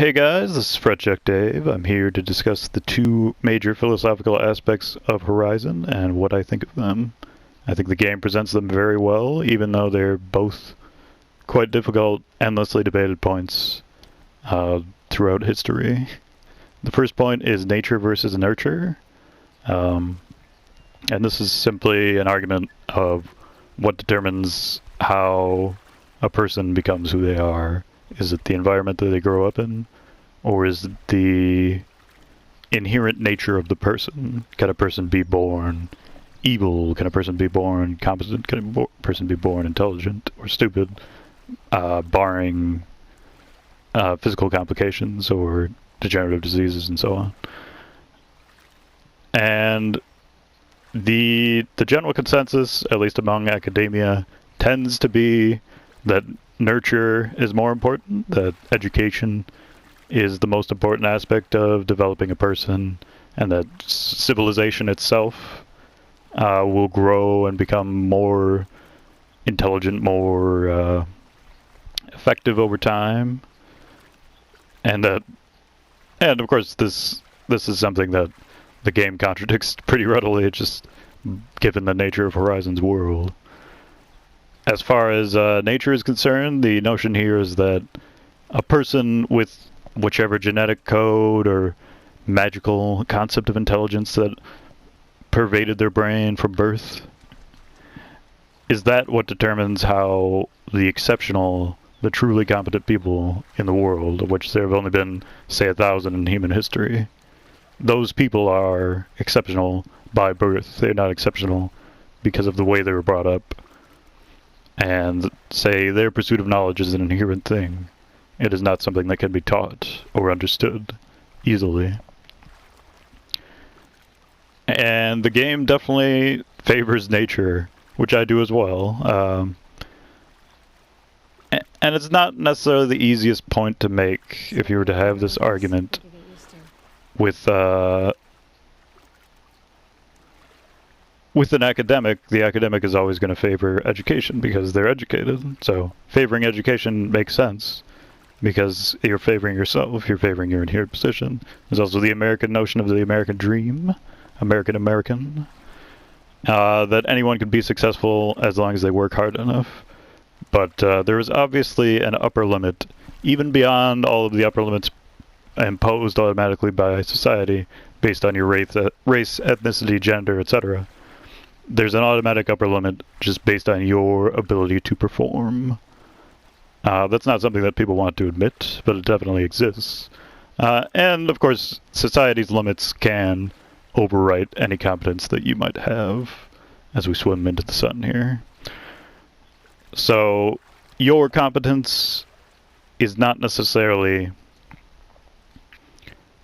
Hey guys, this is Fretcheck Dave. I'm here to discuss the two major philosophical aspects of Horizon and what I think of them. I think the game presents them very well, even though they're both quite difficult, endlessly debated points throughout history. The first point is nature versus nurture, and this is simply an argument of what determines how a person becomes who they are. Is it the environment that they grow up in? Or is it the inherent nature of the person? Can a person be born evil? Can a person be born competent? Can a person be born intelligent or stupid? Barring physical complications or degenerative diseases and so on. And the general consensus, at least among academia, tends to be that nurture is more important, that education is the most important aspect of developing a person, and that civilization itself will grow and become more intelligent, more effective over time. And of course this is something that the game contradicts pretty readily, just given the nature of Horizon's world. As far as nature is concerned, the notion here is that a person with whichever genetic code or magical concept of intelligence that pervaded their brain from birth, is that what determines how the exceptional, the truly competent people in the world, of which there have only been, say, 1,000 in human history, those people are exceptional by birth. They're not exceptional because of the way they were brought up. And say their pursuit of knowledge is an inherent thing. It is not something that can be taught or understood easily. And the game definitely favors nature, which I do as well. And it's not necessarily the easiest point to make if you were to have this argument with an academic. The academic is always going to favor education because they're educated. So favoring education makes sense because you're favoring yourself, you're favoring your inherent position. There's also the American notion of the American dream, American, that anyone can be successful as long as they work hard enough. But there is obviously an upper limit, even beyond all of the upper limits imposed automatically by society based on your race, ethnicity, gender, etc. There's an automatic upper limit just based on your ability to perform. That's not something that people want to admit, but it definitely exists. And of course, society's limits can overwrite any competence that you might have as we swim into the sun here. So your competence is not necessarily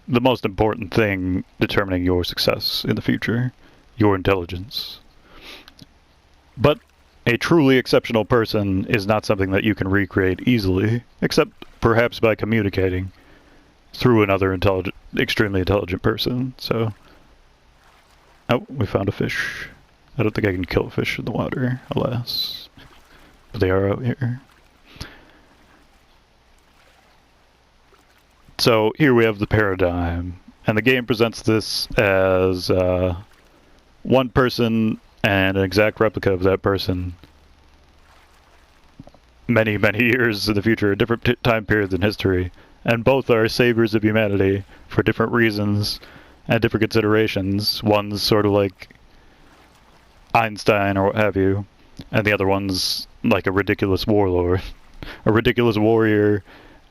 the most important thing determining your success in the future, your intelligence. But a truly exceptional person is not something that you can recreate easily, except perhaps by communicating through another extremely intelligent person. So, oh, we found a fish. I don't think I can kill a fish in the water, alas. But they are out here. So here we have the paradigm, and the game presents this as one person and an exact replica of that person many, many years in the future, different time periods in history, and both are saviors of humanity for different reasons and different considerations. One's sort of like Einstein or what have you, and the other one's like a ridiculous warlord, a ridiculous warrior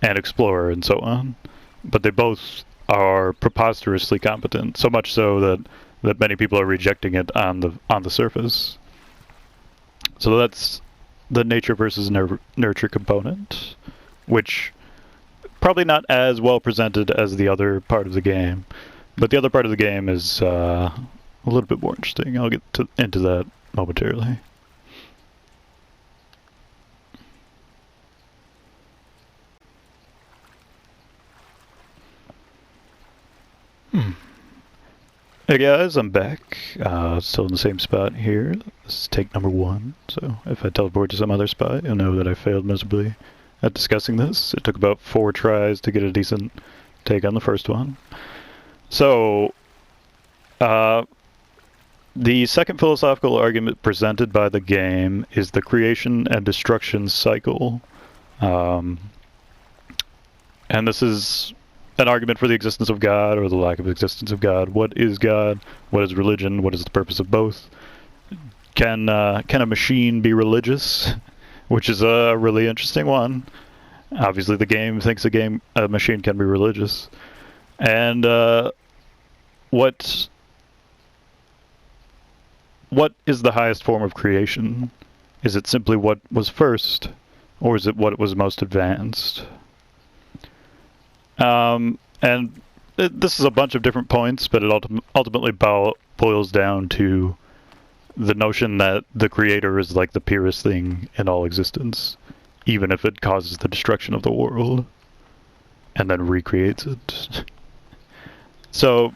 and explorer and so on. But they both are preposterously competent, so much so that many people are rejecting it on the surface. So that's the nature versus nurture component, which probably not as well presented as the other part of the game, but the other part of the game is a little bit more interesting. I'll get into that momentarily. Hey guys, I'm back. Still in the same spot here. This is take number 1, so if I teleport to some other spot, you'll know that I failed miserably at discussing this. It took about 4 tries to get a decent take on the first one. So, the second philosophical argument presented by the game is the creation and destruction cycle. And this is an argument for the existence of God or the lack of existence of God. What is God? What is religion? What is the purpose of both? Can a machine be religious? Which is a really interesting one. Obviously, the game thinks a machine can be religious. And what is the highest form of creation? Is it simply what was first, or is it what was most advanced? And this is a bunch of different points, but it ultimately boils down to the notion that the creator is like the purest thing in all existence, even if it causes the destruction of the world, and then recreates it. So,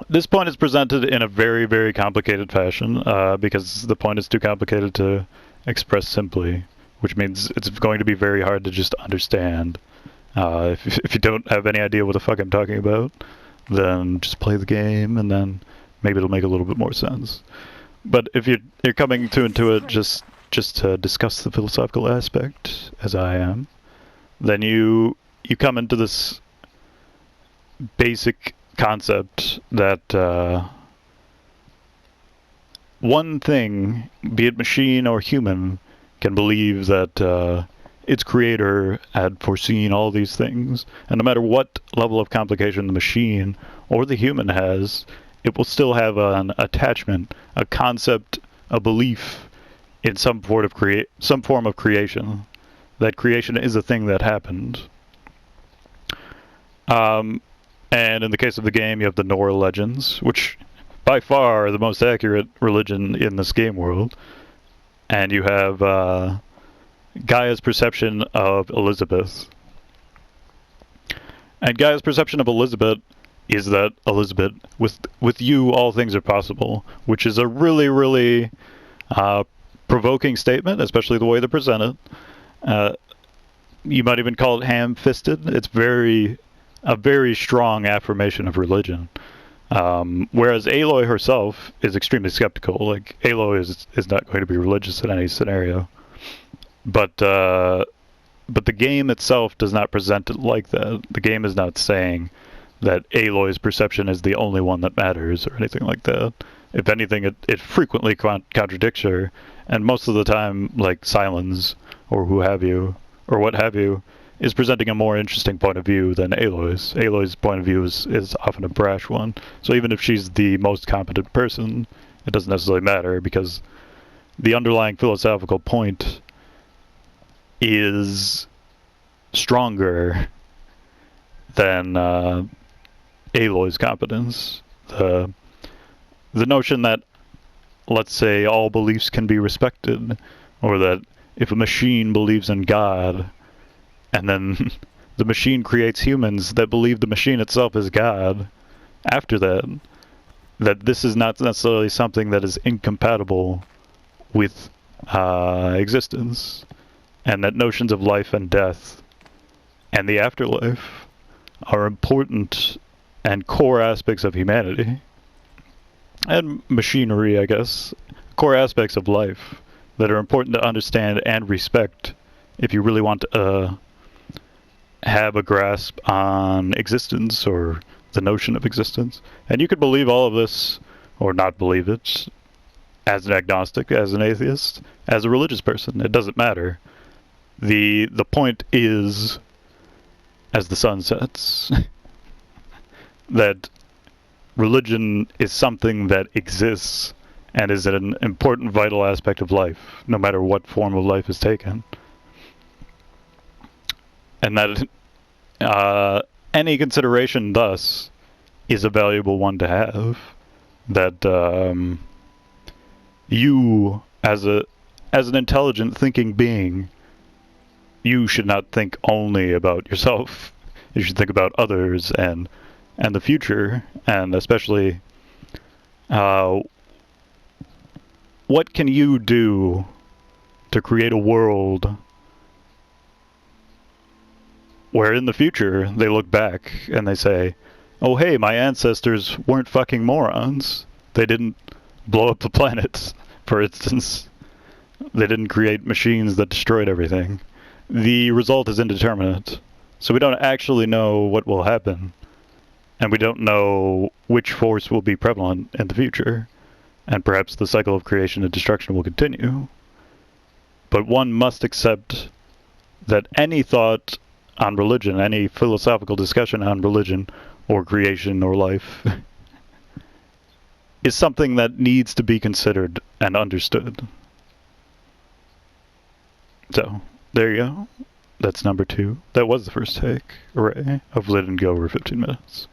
this point is presented in a very, very complicated fashion, because the point is too complicated to express simply, which means it's going to be very hard to just understand. If you don't have any idea what the fuck I'm talking about, then just play the game, and then maybe it'll make a little bit more sense. But if you're coming into it just to discuss the philosophical aspect, as I am, then you come into this basic concept that one thing, be it machine or human, can believe that its creator had foreseen all these things, and no matter what level of complication the machine or the human has, it will still have an attachment, a concept, a belief in some form of creation. That creation is a thing that happened. And in the case of the game, you have the Nora legends, which by far are the most accurate religion in this game world. And you have Gaia's perception of Elizabeth. And Gaia's perception of Elizabeth is that, Elizabeth, with you all things are possible, which is a really, really provoking statement, especially the way they're presented. You might even call it ham-fisted. It's a very strong affirmation of religion. Whereas Aloy herself is extremely skeptical. Like, Aloy is not going to be religious in any scenario. But the game itself does not present it like that. The game is not saying that Aloy's perception is the only one that matters or anything like that. If anything, it frequently contradicts her, and most of the time, like Silence or what have you, is presenting a more interesting point of view than Aloy's. Aloy's point of view is often a brash one. So even if she's the most competent person, it doesn't necessarily matter, because the underlying philosophical point is stronger than Aloy's competence. The notion that, let's say, all beliefs can be respected, or that if a machine believes in God, and then the machine creates humans that believe the machine itself is God, after that this is not necessarily something that is incompatible with existence, and that notions of life and death and the afterlife are important and core aspects of humanity. And machinery, I guess. Core aspects of life that are important to understand and respect if you really want to have a grasp on existence or the notion of existence. And you could believe all of this or not believe it as an agnostic, as an atheist, as a religious person. It doesn't matter. The point is, as the sun sets, that religion is something that exists and is an important, vital aspect of life, no matter what form of life is taken. And that any consideration, thus, is a valuable one to have. That you, as an intelligent, thinking being, you should not think only about yourself. You should think about others and the future, and especially what can you do to create a world where in the future they look back and they say, oh hey, my ancestors weren't fucking morons. They didn't blow up the planet, for instance. They didn't create machines that destroyed everything. The result is indeterminate. So we don't actually know what will happen. And we don't know which force will be prevalent in the future. And perhaps the cycle of creation and destruction will continue. But one must accept that any thought on religion, any philosophical discussion on religion or creation or life, is something that needs to be considered and understood. So, there you go. That's number 2. That was the first take. Hooray. Hopefully it didn't go over 15 minutes.